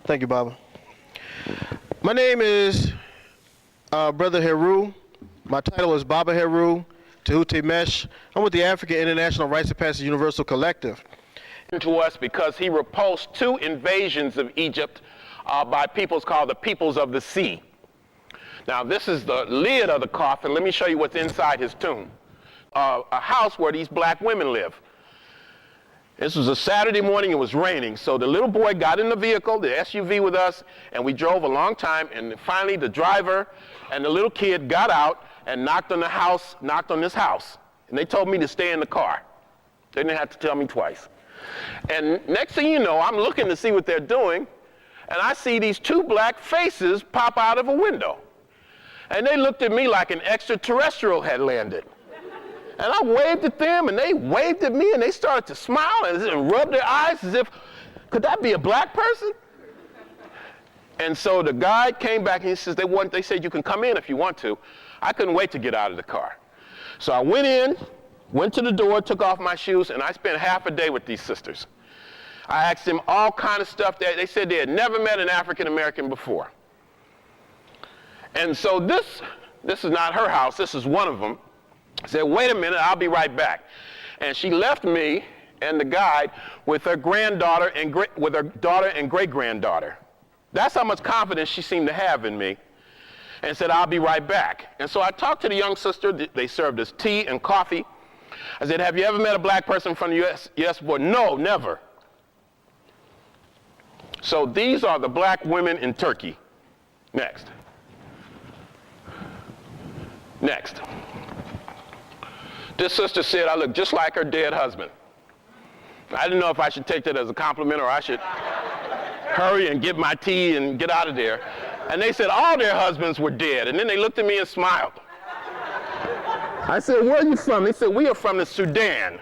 Thank you, Baba. My name is Brother Heru. My title is Baba Heru, Tehuti Mesh. I'm with the African International Rites of Passage Universal Collective. To us because he repulsed 2 invasions of Egypt by peoples called the peoples of the sea. Now this is the lid of the coffin. Let me show you what's inside his tomb. A house where these black women live. This was a Saturday morning, it was raining, so the little boy got in the vehicle, the SUV with us, and we drove a long time, and finally the driver and the little kid got out and knocked on this house. And they told me to stay in the car. They didn't have to tell me twice. And next thing you know, I'm looking to see what they're doing, and I see these 2 black faces pop out of a window. And they looked at me like an extraterrestrial had landed. And I waved at them, and they waved at me, and they started to smile and rub their eyes as if, could that be a black person? And so the guy came back, and he says, they said, you can come in if you want to. I couldn't wait to get out of the car. So I went in, went to the door, took off my shoes, and I spent half a day with these sisters. I asked them all kind of stuff. They said they had never met an African American before. And so this is not her house, this is one of them. I said, wait a minute, I'll be right back. And she left me and the guide with her granddaughter and with her daughter and great-granddaughter. That's how much confidence she seemed to have in me. And said, I'll be right back. And so I talked to the young sister. They served us tea and coffee. I said, have you ever met a black person from the U.S.? Yes, boy, no, never. So these are the black women in Turkey. Next. Next. This sister said I look just like her dead husband. I didn't know if I should take that as a compliment or I should hurry and get my tea and get out of there. And they said all their husbands were dead. And then they looked at me and smiled. I said, where are you from? They said, we are from the Sudan.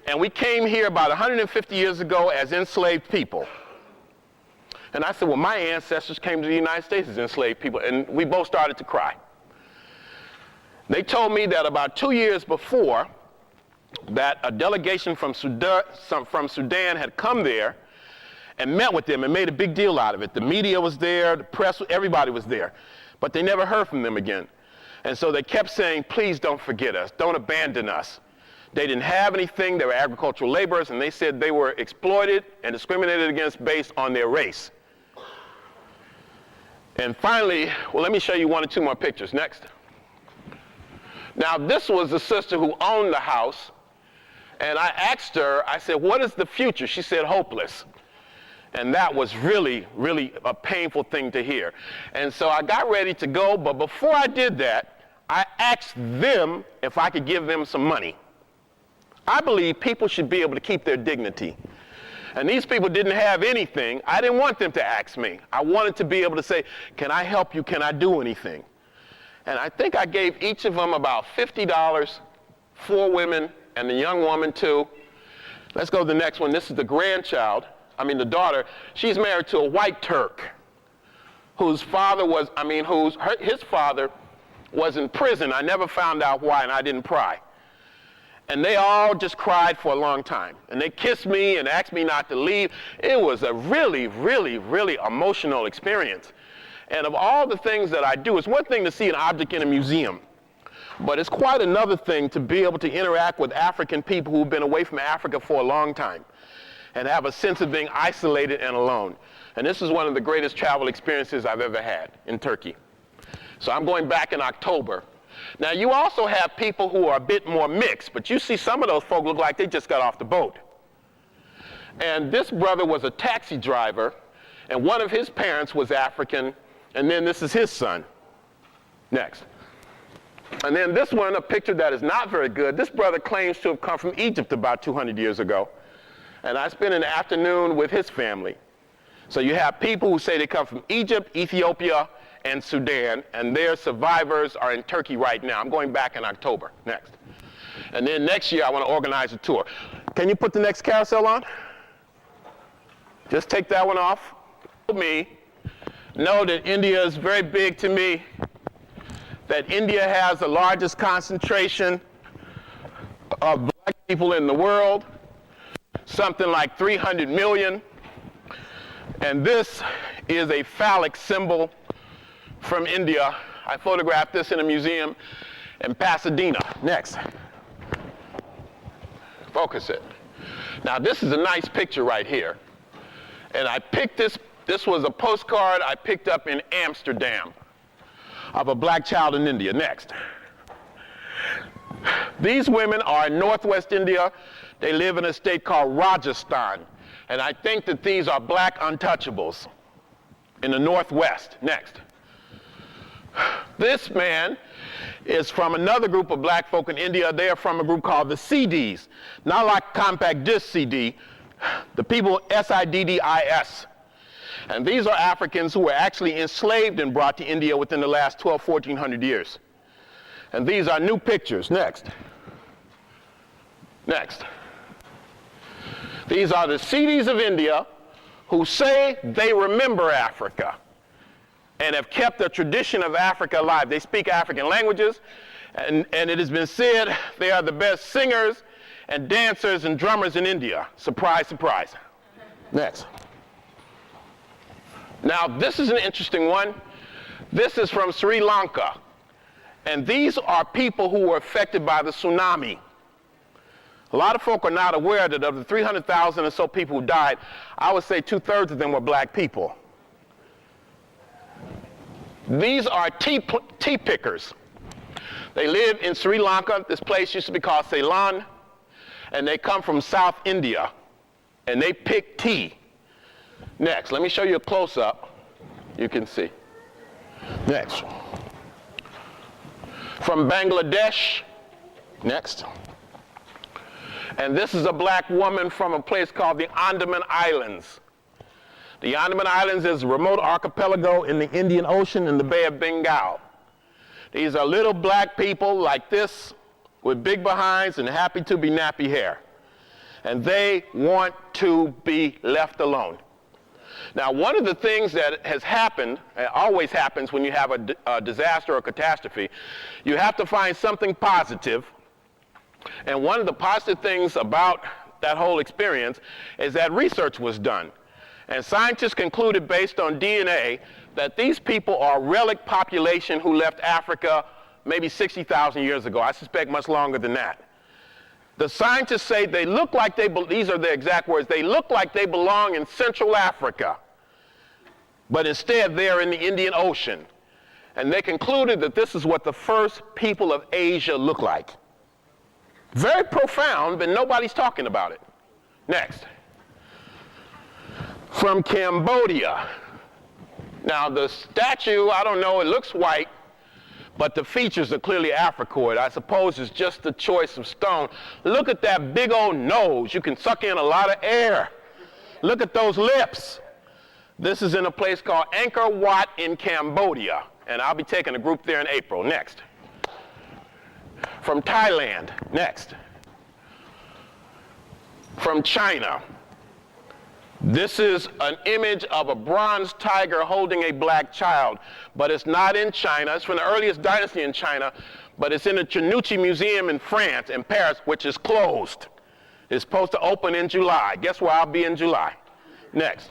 And we came here about 150 years ago as enslaved people. And I said, well, my ancestors came to the United States as enslaved people. And we both started to cry. They told me that about 2 years before, that a delegation from Sudan had come there and met with them and made a big deal out of it. The media was there, the press, everybody was there. But they never heard from them again. And so they kept saying, please don't forget us, don't abandon us. They didn't have anything, they were agricultural laborers, and they said they were exploited and discriminated against based on their race. And finally, well, let me show you 1 or 2 more pictures. Next. Now, this was the sister who owned the house, and I asked her, I said, what is the future? She said, hopeless. And that was really, really a painful thing to hear. And so I got ready to go, but before I did that, I asked them if I could give them some money. I believe people should be able to keep their dignity. And these people didn't have anything. I didn't want them to ask me. I wanted to be able to say, can I help you? Can I do anything? And I think I gave each of them about $50, 4 women, and the young woman too. Let's go to the next one. This is the grandchild, the daughter. She's married to a white Turk whose father was, his father was in prison. I never found out why, and I didn't pry. And they all just cried for a long time. And they kissed me and asked me not to leave. It was a really, really, really emotional experience. And of all the things that I do, it's one thing to see an object in a museum, but it's quite another thing to be able to interact with African people who've been away from Africa for a long time and have a sense of being isolated and alone. And this is one of the greatest travel experiences I've ever had in Turkey. So I'm going back in October. Now, you also have people who are a bit more mixed, but you see some of those folk look like they just got off the boat. And this brother was a taxi driver, and one of his parents was African. And then this is his son. Next. And then this one, a picture that is not very good. This brother claims to have come from Egypt about 200 years ago. And I spent an afternoon with his family. So you have people who say they come from Egypt, Ethiopia, and Sudan, and their survivors are in Turkey right now. I'm going back in October. Next. And then next year, I want to organize a tour. Can you put the next carousel on? Just take that one off. Know that India is very big to me, that India has the largest concentration of black people in the world, something like 300 million. And this is a phallic symbol from India. I photographed this in a museum in Pasadena. Next. Focus it. Now this is a nice picture right here. And I picked this was a postcard I picked up in Amsterdam of a black child in India. Next. These women are in northwest India. They live in a state called Rajasthan. And I think that these are black untouchables in the northwest. Next. This man is from another group of black folk in India. They are from a group called the CDs. Not like compact disc CD, the people SIDDIS. And these are Africans who were actually enslaved and brought to India within the last 1400 years. And these are new pictures. Next. Next. These are the CDs of India who say they remember Africa and have kept the tradition of Africa alive. They speak African languages, and it has been said they are the best singers and dancers and drummers in India. Surprise, surprise. Next. Now, this is an interesting one. This is from Sri Lanka, and these are people who were affected by the tsunami. A lot of folk are not aware that of the 300,000 or so people who died, I would say 2/3 of them were black people. These are tea pickers. They live in Sri Lanka. This place used to be called Ceylon, and they come from South India, and they pick tea. Next, let me show you a close-up. You can see. Next. From Bangladesh. Next. And this is a black woman from a place called the Andaman Islands. The Andaman Islands is a remote archipelago in the Indian Ocean in the Bay of Bengal. These are little black people like this with big behinds and happy to be nappy hair. And they want to be left alone. Now, one of the things that has happened, it always happens when you have a disaster or catastrophe, you have to find something positive. And one of the positive things about that whole experience is that research was done. And scientists concluded based on DNA that these people are a relic population who left Africa maybe 60,000 years ago. I suspect much longer than that. The scientists say they look like these are the exact words, they look like they belong in Central Africa, but instead they're in the Indian Ocean. And they concluded that this is what the first people of Asia look like. Very profound, but nobody's talking about it. Next. From Cambodia. Now the statue, I don't know, it looks white, but the features are clearly Africoid. I suppose it's just the choice of stone. Look at that big old nose. You can suck in a lot of air. Look at those lips. This is in a place called Angkor Wat in Cambodia, and I'll be taking a group there in April. Next. From Thailand. Next. From China. This is an image of a bronze tiger holding a black child, but it's not in China. It's from the earliest dynasty in China, but it's in the Chanucci Museum in France, in Paris, which is closed. It's supposed to open in July. Guess where I'll be in July? Next.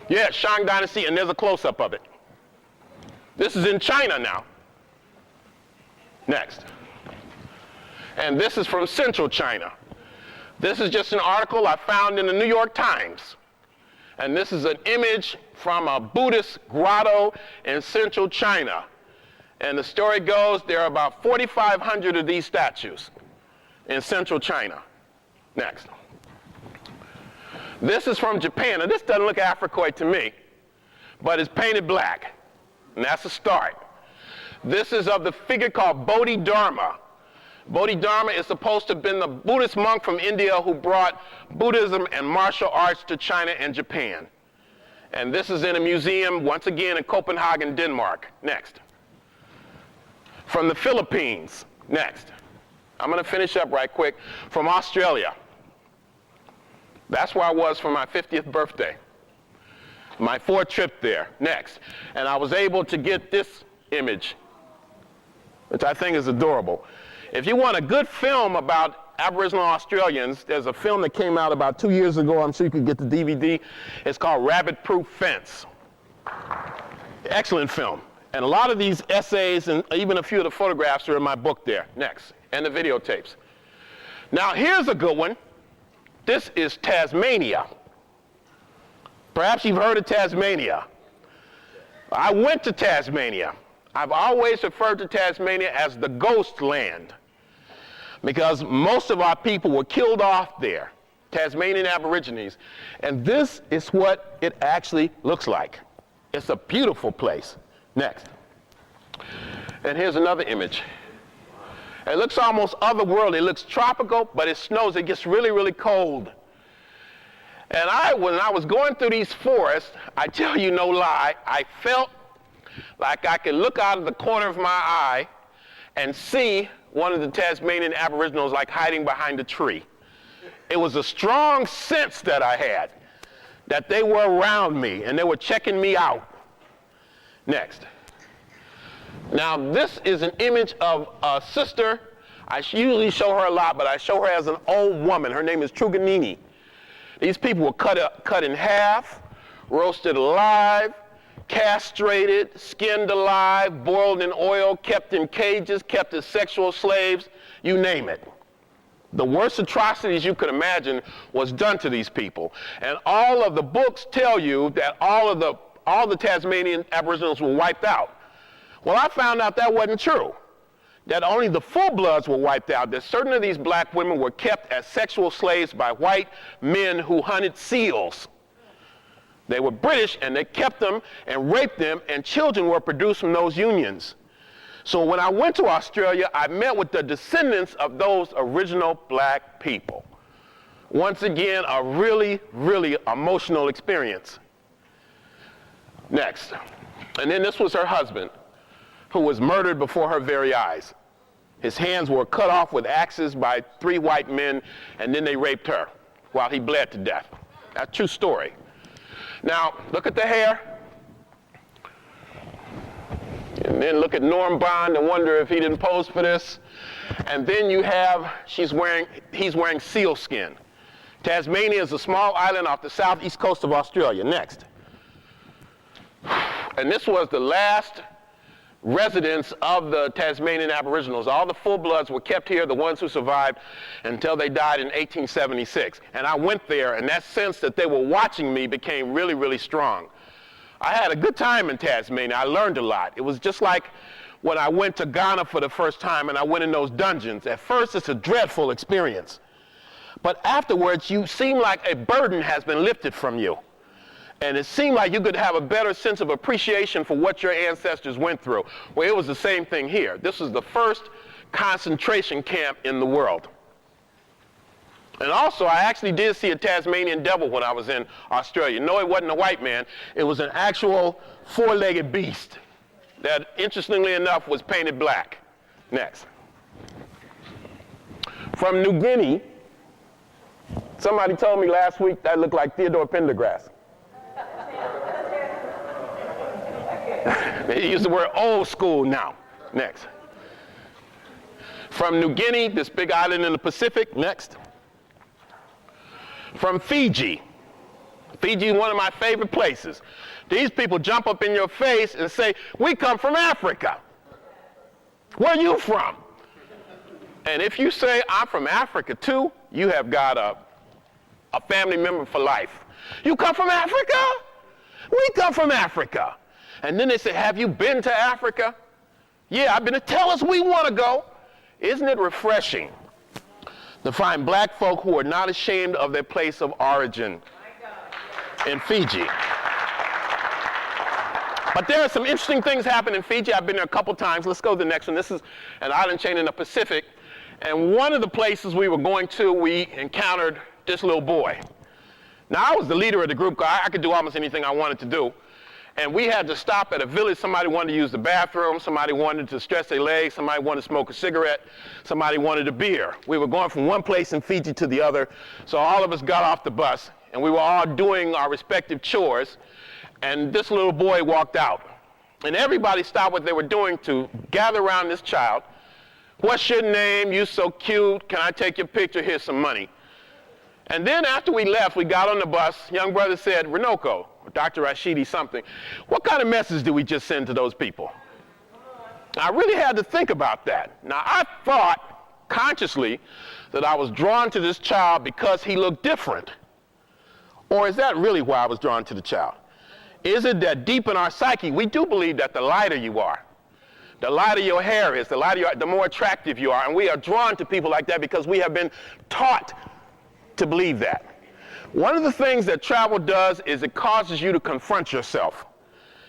Yeah, Shang Dynasty, and there's a close-up of it. This is in China now. Next. And this is from Central China. This is just an article I found in the New York Times. And this is an image from a Buddhist grotto in Central China. And the story goes, there are about 4,500 of these statues in Central China. Next. This is from Japan. Now, this doesn't look Africoid to me, but it's painted black. And that's a start. This is of the figure called Bodhidharma. Bodhidharma is supposed to have been the Buddhist monk from India who brought Buddhism and martial arts to China and Japan. And this is in a museum, once again, in Copenhagen, Denmark. Next. From the Philippines. Next. I'm going to finish up right quick. From Australia. That's where I was for my 50th birthday. My 4th trip there. Next. And I was able to get this image, which I think is adorable. If you want a good film about Aboriginal Australians. There's a film that came out about 2 years ago. I'm sure you could get the DVD. It's called Rabbit Proof Fence. Excellent film. And a lot of these essays and even a few of the photographs are in my book there. Next. And the videotapes. Now here's a good one. This is Tasmania. Perhaps you've heard of Tasmania. I went to Tasmania. I've always referred to Tasmania as the ghost land because most of our people were killed off there, Tasmanian Aborigines. And this is what it actually looks like. It's a beautiful place. Next. And here's another image. It looks almost otherworldly. It looks tropical, but it snows. It gets really, really cold. And when I was going through these forests, I tell you no lie, I felt like I could look out of the corner of my eye and see one of the Tasmanian Aboriginals like hiding behind a tree. It was a strong sense that I had that they were around me and they were checking me out. Next. Now this is an image of a sister. I usually show her a lot, but I show her as an old woman. Her name is Truganini. These people were cut in half, roasted alive, castrated, skinned alive, boiled in oil, kept in cages, kept as sexual slaves, you name it. The worst atrocities you could imagine was done to these people. And all of the books tell you that all the Tasmanian Aboriginals were wiped out. Well, I found out that wasn't true. That only the full-bloods were wiped out, that certain of these black women were kept as sexual slaves by white men who hunted seals. They were British, and they kept them and raped them, and children were produced from those unions. So when I went to Australia, I met with the descendants of those original black people. Once again, a really, really emotional experience. Next. And then this was her husband, who was murdered before her very eyes. His hands were cut off with axes by 3 white men, and then they raped her while he bled to death. That's a true story. Now, look at the hair. And then look at Norm Bond and wonder if he didn't pose for this. And then you have, he's wearing sealskin. Tasmania is a small island off the southeast coast of Australia. Next. And this was the last residents of the Tasmanian Aboriginals. All the full-bloods were kept here, the ones who survived, until they died in 1876. And I went there, and that sense that they were watching me became really, really strong. I had a good time in Tasmania. I learned a lot. It was just like when I went to Ghana for the first time and I went in those dungeons. At first, it's a dreadful experience. But afterwards, you seem like a burden has been lifted from you. And it seemed like you could have a better sense of appreciation for what your ancestors went through. Well, it was the same thing here. This was the first concentration camp in the world. And also, I actually did see a Tasmanian devil when I was in Australia. No, it wasn't a white man. It was an actual 4-legged beast that, interestingly enough, was painted black. Next. From New Guinea, somebody told me last week that looked like Theodore Pendergrass. They use the word old school now. Next. From New Guinea, this big island in the Pacific. Next. From Fiji. Fiji is one of my favorite places. These people jump up in your face and say, "We come from Africa. Where are you from?" And if you say, "I'm from Africa too," you have got a family member for life. "You come from Africa?" "We come from Africa." And then they say, "Have you been to Africa?" "Yeah, I've been to." "Tell us, we want to go." Isn't it refreshing to find black folk who are not ashamed of their place of origin in Fiji? But there are some interesting things happening in Fiji. I've been there a couple times. Let's go to the next one. This is an island chain in the Pacific. And one of the places we were going to, we encountered this little boy. Now, I was the leader of the group. I could do almost anything I wanted to do. And we had to stop at a village. Somebody wanted to use the bathroom. Somebody wanted to stretch their legs. Somebody wanted to smoke a cigarette. Somebody wanted a beer. We were going from one place in Fiji to the other. So all of us got off the bus, and we were all doing our respective chores. And this little boy walked out. And everybody stopped what they were doing to gather around this child What's your name? You so cute. Can I take your picture? Here's some money. And then after we left, we got on the bus. Young brother said, Renoko, Dr. Rashidi something, what kind of message did we just send to those people? I really had to think about that. Now, I thought consciously that I was drawn to this child because he looked different. Or is that really why I was drawn to the child? Is it that deep in our psyche, we do believe that the lighter you are, the lighter your hair is, the more attractive you are, and we are drawn to people like that because we have been taught to believe that. One of the things that travel does is it causes you to confront yourself.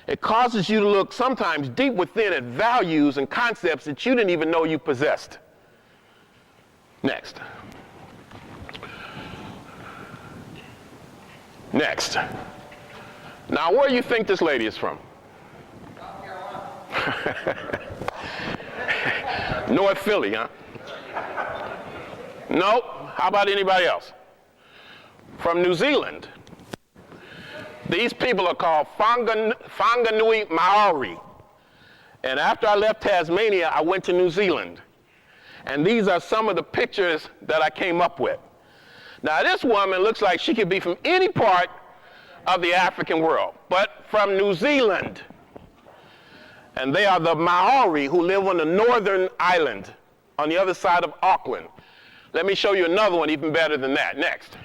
It causes you to look sometimes deep within at values and concepts that you didn't even know you possessed. Next. Next. Now, where do you think this lady is from? North Philly, huh? Nope. How about anybody else? From New Zealand. These people are called Whanganui Maori. And after I left Tasmania, I went to New Zealand. And these are some of the pictures that I came up with. Now, this woman looks like she could be from any part of the African world, but from New Zealand. And they are the Maori who live on the northern island on the other side of Auckland. Let me show you another one even better than that. Next.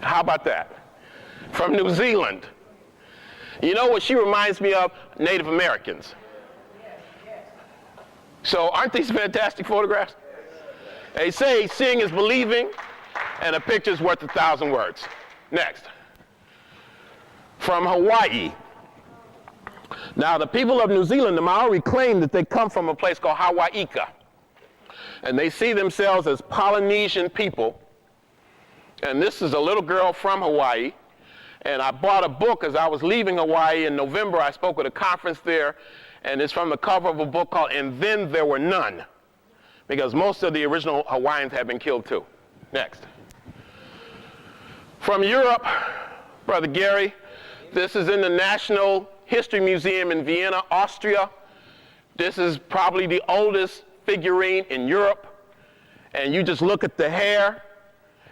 How about that? From New Zealand. You know what she reminds me of? Native Americans. So aren't these fantastic photographs? They say seeing is believing, and a picture's worth 1,000 words. Next. From Hawaii. Now, the people of New Zealand, the Maori, claim that they come from a place called Hawaiika. And they see themselves as Polynesian people. And this is a little girl from Hawaii. And I bought a book as I was leaving Hawaii in November. I spoke at a conference there. And it's from the cover of a book called And Then There Were None. Because most of the original Hawaiians have been killed too. Next. From Europe, Brother Gary, this is in the National History Museum in Vienna, Austria. This is probably the oldest figurine in Europe. And you just look at the hair,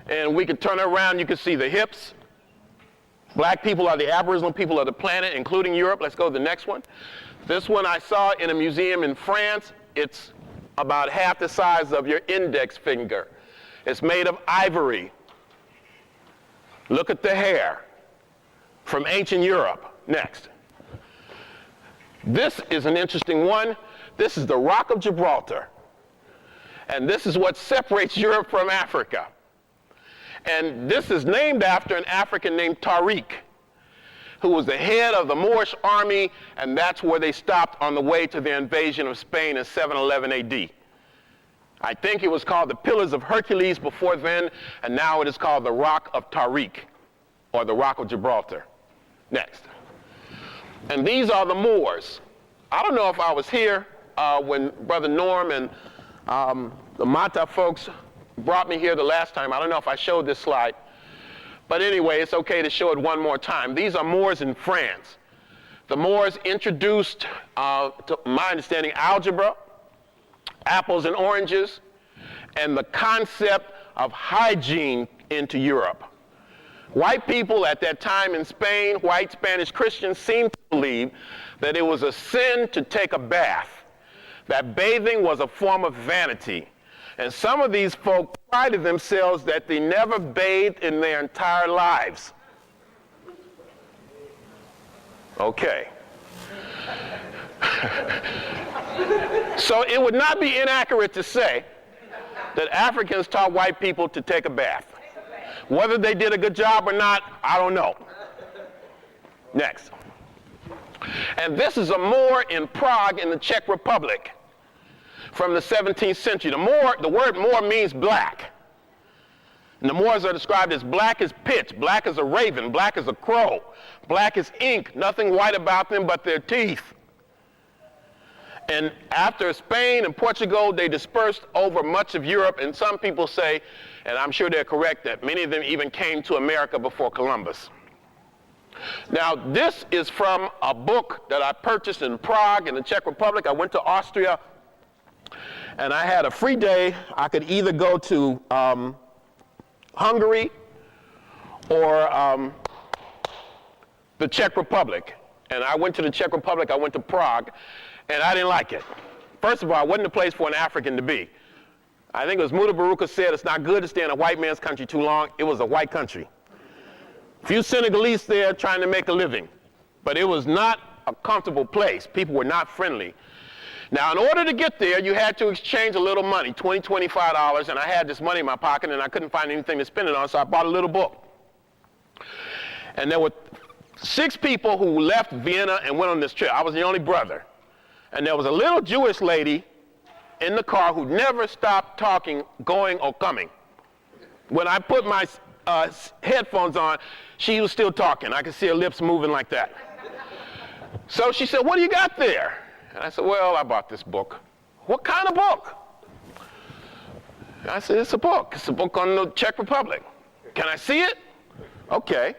and we can turn it around, you can see the hips. Black people are the aboriginal people of the planet, including Europe. Let's go to the next one. This one I saw in a museum in France. It's about half the size of your index finger. It's made of ivory. Look at the hair from ancient Europe. Next. This is an interesting one. This is the Rock of Gibraltar. And this is what separates Europe from Africa. And this is named after an African named Tariq, who was the head of the Moorish army, and that's where they stopped on the way to their invasion of Spain in 711 AD. I think it was called the Pillars of Hercules before then, and now it is called the Rock of Tariq, or the Rock of Gibraltar. Next. And these are the Moors. I don't know if I was here when Brother Norm and the Mata folks brought me here the last time. I don't know if I showed this slide. But anyway, it's okay to show it one more time. These are Moors in France. The Moors introduced, to my understanding, algebra, apples and oranges, and the concept of hygiene into Europe. White people at that time in Spain, white Spanish Christians, seemed to believe that it was a sin to take a bath, that bathing was a form of vanity. And some of these folk prided themselves that they never bathed in their entire lives. Okay. So it would not be inaccurate to say that Africans taught white people to take a bath. Whether they did a good job or not, I don't know. Next. And this is a Moor in Prague in the Czech Republic from the 17th century. The word Moor means black. And the Moors are described as black as pitch, black as a raven, black as a crow, black as ink, nothing white about them but their teeth. And after Spain and Portugal, they dispersed over much of Europe, and some people say, and I'm sure they're correct, that many of them even came to America before Columbus. Now, this is from a book that I purchased in Prague in the Czech Republic. I went to Austria, and I had a free day. I could either go to Hungary or the Czech Republic. And I went to the Czech Republic, I went to Prague, and I didn't like it. First of all, it wasn't a place for an African to be. I think it was Muda Baruka said, it's not good to stay in a white man's country too long. It was a white country. Few Senegalese there trying to make a living, but it was not a comfortable place. People were not friendly. Now, in order to get there, you had to exchange a little money, $20, $25, and I had this money in my pocket, and I couldn't find anything to spend it on, so I bought a little book. And there were 6 people who left Vienna and went on this trip. I was the only brother. And there was a little Jewish lady in the car who never stopped talking, going or coming. When I put my headphones on, she was still talking. I could see her lips moving like that. So she said, "What do you got there?" And I said, "Well, I bought this book." "What kind of book?" I said, "It's a book. It's a book on the Czech Republic." "Can I see it?" "Okay."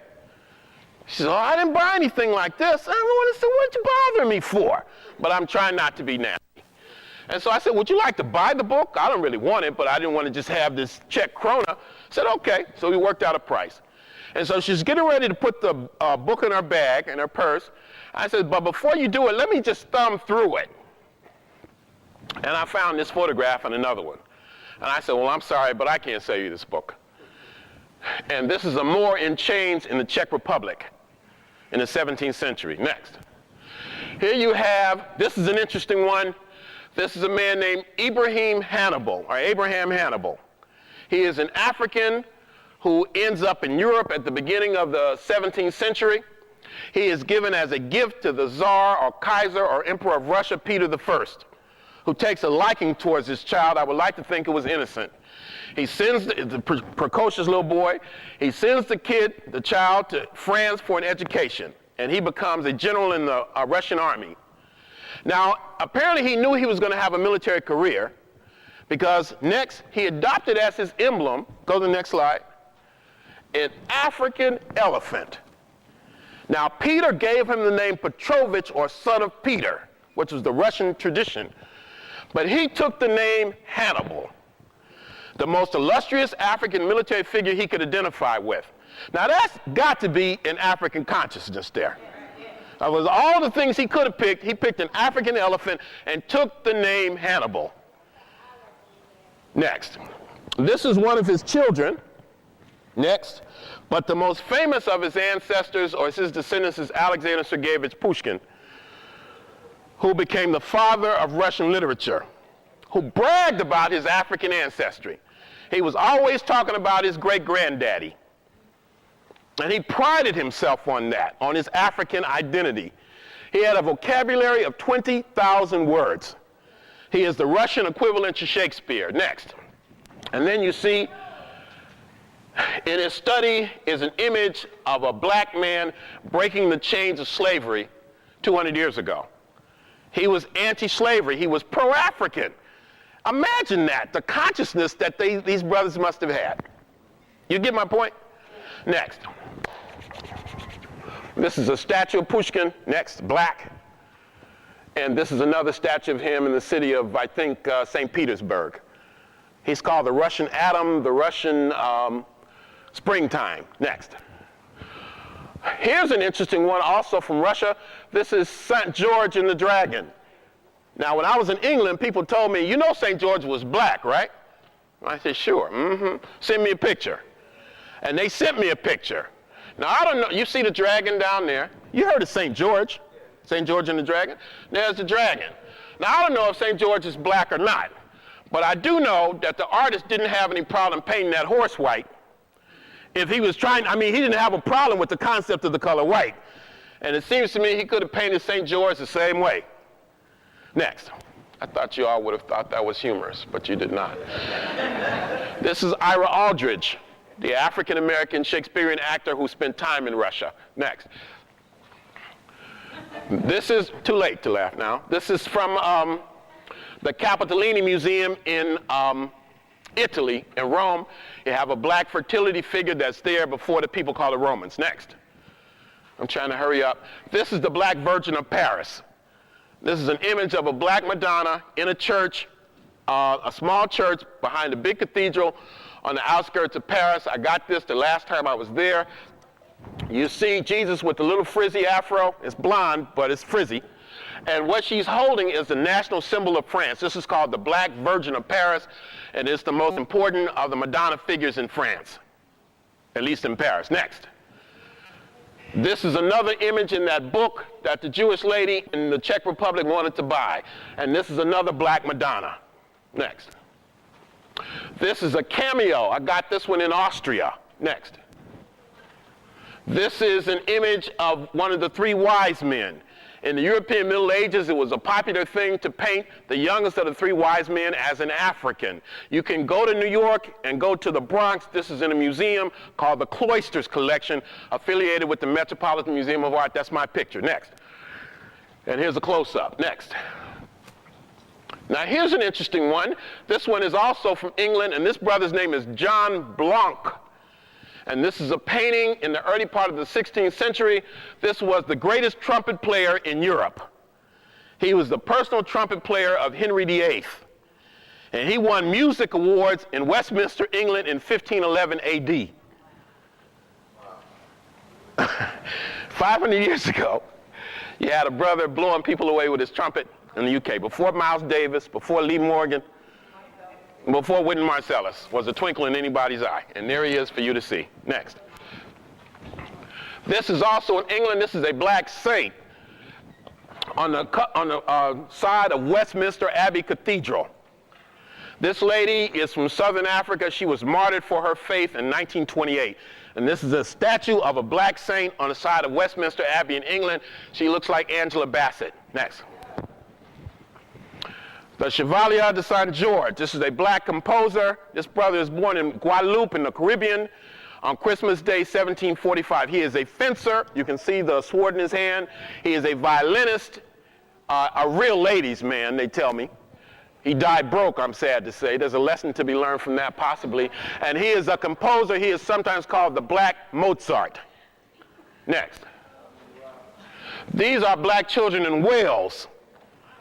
She said, "Oh, I didn't buy anything like this." I want to say, "What you bothering me for?" But I'm trying not to be nasty. And so I said, "Would you like to buy the book?" I don't really want it, but I didn't want to just have this Czech krona. I said, "Okay." So we worked out a price. And so she's getting ready to put the book in her bag, in her purse. I said, "But before you do it, let me just thumb through it." And I found this photograph and another one. And I said, "Well, I'm sorry, but I can't sell you this book." And this is a Moor in chains in the Czech Republic in the 17th century. Next. Here you have, this is an interesting one. This is a man named Abraham Hannibal. He is an African who ends up in Europe at the beginning of the 17th century. He is given as a gift to the Tsar or Kaiser or Emperor of Russia, Peter I, who takes a liking towards his child. I would like to think it was innocent. He sends the precocious little boy, he sends the child to France for an education, and he becomes a general in the Russian army. Now, apparently he knew he was going to have a military career, because next, he adopted as his emblem, go to the next slide, an African elephant. Now, Peter gave him the name Petrovich, or son of Peter, which was the Russian tradition. But he took the name Hannibal, the most illustrious African military figure he could identify with. Now, that's got to be an African consciousness there. That was all the things he could have picked. He picked an African elephant and took the name Hannibal. Next. This is one of his children. Next. But the most famous of his ancestors, or his descendants, is Alexander Sergeyevich Pushkin, who became the father of Russian literature, who bragged about his African ancestry. He was always talking about his great-granddaddy. And he prided himself on that, on his African identity. He had a vocabulary of 20,000 words. He is the Russian equivalent to Shakespeare. Next. And then you see, in his study is an image of a black man breaking the chains of slavery 200 years ago. He was anti-slavery. He was pro-African. Imagine that, the consciousness that these brothers must have had. You get my point? Next. This is a statue of Pushkin. Next, black. And this is another statue of him in the city of, I think, St. Petersburg. He's called the Russian Atom, the Russian Springtime. Next. Here's an interesting one also from Russia. This is St. George and the Dragon. Now, when I was in England, people told me, "You know St. George was black, right?" I said, "Sure, Send me a picture." And they sent me a picture. Now, I don't know, you see the dragon down there? You heard of St. George? St. George and the Dragon? There's the dragon. Now, I don't know if St. George is black or not, but I do know that the artist didn't have any problem painting that horse white. If he was trying, he didn't have a problem with the concept of the color white. And it seems to me he could have painted St. George the same way. Next. I thought you all would have thought that was humorous, but you did not. This is Ira Aldridge, the African-American Shakespearean actor who spent time in Russia. Next. This is, too late to laugh now. This is from the Capitolini Museum in Italy, in Rome. You have a black fertility figure that's there before the people called the Romans. Next. I'm trying to hurry up. This is the Black Virgin of Paris. This is an image of a black Madonna in a church, a small church behind a big cathedral on the outskirts of Paris. I got this the last time I was there. You see Jesus with the little frizzy afro. It's blonde, but it's frizzy. And what she's holding is the national symbol of France. This is called the Black Virgin of Paris, and it's the most important of the Madonna figures in France, at least in Paris. Next. This is another image in that book that the Jewish lady in the Czech Republic wanted to buy. And this is another black Madonna. Next. This is a cameo. I got this one in Austria. Next. This is an image of one of the three wise men. In the European Middle Ages, it was a popular thing to paint the youngest of the three wise men as an African. You can go to New York and go to the Bronx. This is in a museum called the Cloisters Collection, affiliated with the Metropolitan Museum of Art. That's my picture. Next. And here's a close-up. Next. Now, here's an interesting one. This one is also from England, and this brother's name is John Blanc. And this is a painting in the early part of the 16th century. This was the greatest trumpet player in Europe. He was the personal trumpet player of Henry VIII. And he won music awards in Westminster, England in 1511 AD. 500 years ago, you had a brother blowing people away with his trumpet in the UK. Before Miles Davis, before Lee Morgan, before Wynton Marsalis was a twinkle in anybody's eye. And there he is for you to see. Next. This is also in England. This is a black saint on the side of Westminster Abbey Cathedral. This lady is from Southern Africa. She was martyred for her faith in 1928. And this is a statue of a black saint on the side of Westminster Abbey in England. She looks like Angela Bassett. Next. The Chevalier de Saint George. This is a black composer. This brother is born in Guadeloupe in the Caribbean on Christmas Day, 1745. He is a fencer. You can see the sword in his hand. He is a violinist, a real ladies' man, they tell me. He died broke, I'm sad to say. There's a lesson to be learned from that, possibly. And he is a composer. He is sometimes called the Black Mozart. Next. These are black children in Wales.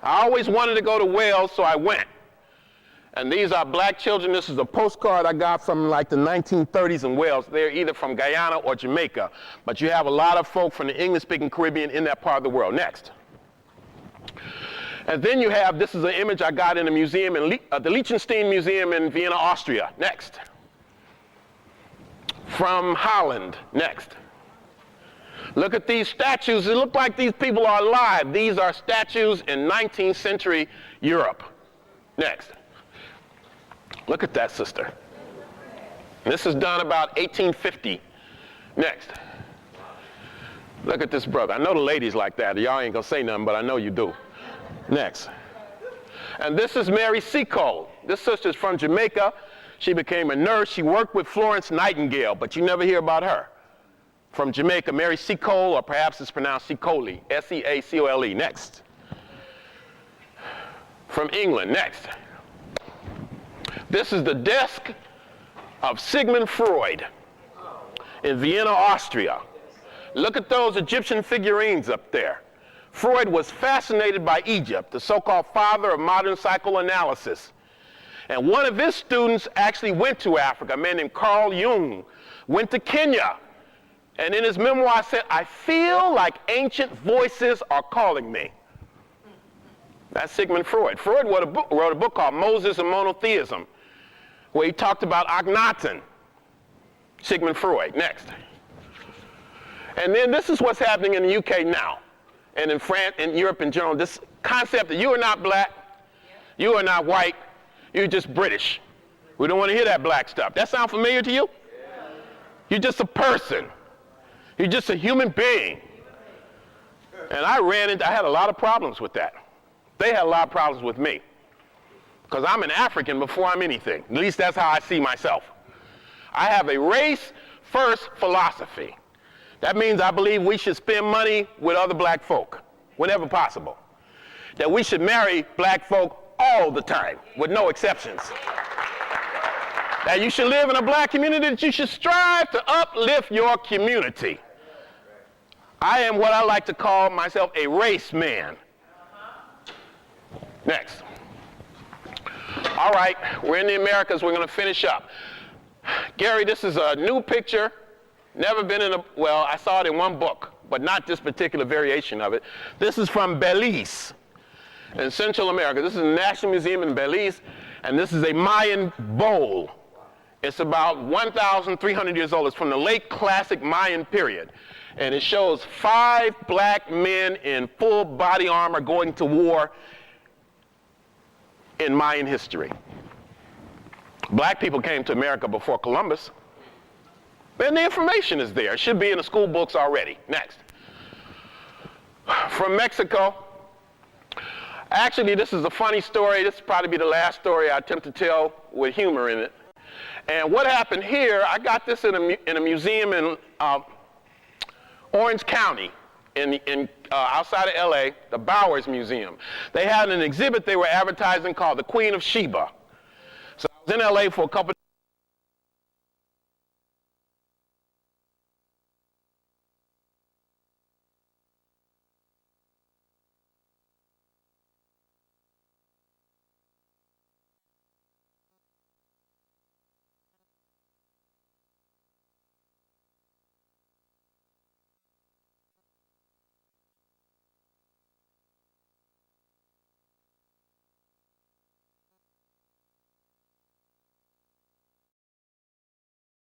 I always wanted to go to Wales, so I went. And these are black children. This is a postcard I got from like the 1930s in Wales. They're either from Guyana or Jamaica. But you have a lot of folk from the English-speaking Caribbean in that part of the world. Next. And then you have, this is an image I got in a museum, in the Liechtenstein Museum in Vienna, Austria. Next. From Holland. Next. Look at these statues. It looks like these people are alive. These are statues in 19th century Europe. Next. Look at that, sister. This is done about 1850. Next. Look at this brother. I know the ladies like that. Y'all ain't gonna say nothing, but I know you do. Next. And this is Mary Seacole. This sister's from Jamaica. She became a nurse. She worked with Florence Nightingale, but you never hear about her. From Jamaica, Mary Seacole, or perhaps it's pronounced Seacole, S-E-A-C-O-L-E. Next. From England. Next. This is the desk of Sigmund Freud in Vienna, Austria. Look at those Egyptian figurines up there. Freud was fascinated by Egypt, the so-called father of modern psychoanalysis. And one of his students actually went to Africa, a man named Carl Jung, went to Kenya. And in his memoir said, I feel like ancient voices are calling me. That's Sigmund Freud. Freud wrote a book called Moses and Monotheism, where he talked about Akhenaten. Sigmund Freud. Next. And then this is what's happening in the UK now, and in France, in Europe in general, this concept that you are not black, you are not white, you're just British. We don't want to hear that black stuff. That sound familiar to you? You're just a person. You're just a human being. And I had a lot of problems with that. They had a lot of problems with me. Because I'm an African before I'm anything. At least that's how I see myself. I have a race-first philosophy. That means I believe we should spend money with other black folk, whenever possible. That we should marry black folk all the time, with no exceptions. That you should live in a black community, that you should strive to uplift your community. I am what I like to call myself a race man. Next. All right, we're in the Americas. We're going to finish up. Gary, this is a new picture. Never been in a, well, I saw it in one book, but not this particular variation of it. This is from Belize in Central America. This is the National Museum in Belize, and this is a Mayan bowl. It's about 1,300 years old. It's from the late classic Mayan period. And it shows 5 black men in full body armor going to war in Mayan history. Black people came to America before Columbus. And the information is there. It should be in the school books already. Next. From Mexico. Actually, this is a funny story. This will probably be the last story I attempt to tell with humor in it. And what happened here, I got this in a museum in Orange County, outside of LA, the Bowers Museum. They had an exhibit they were advertising called The Queen of Sheba. So I was in LA for a couple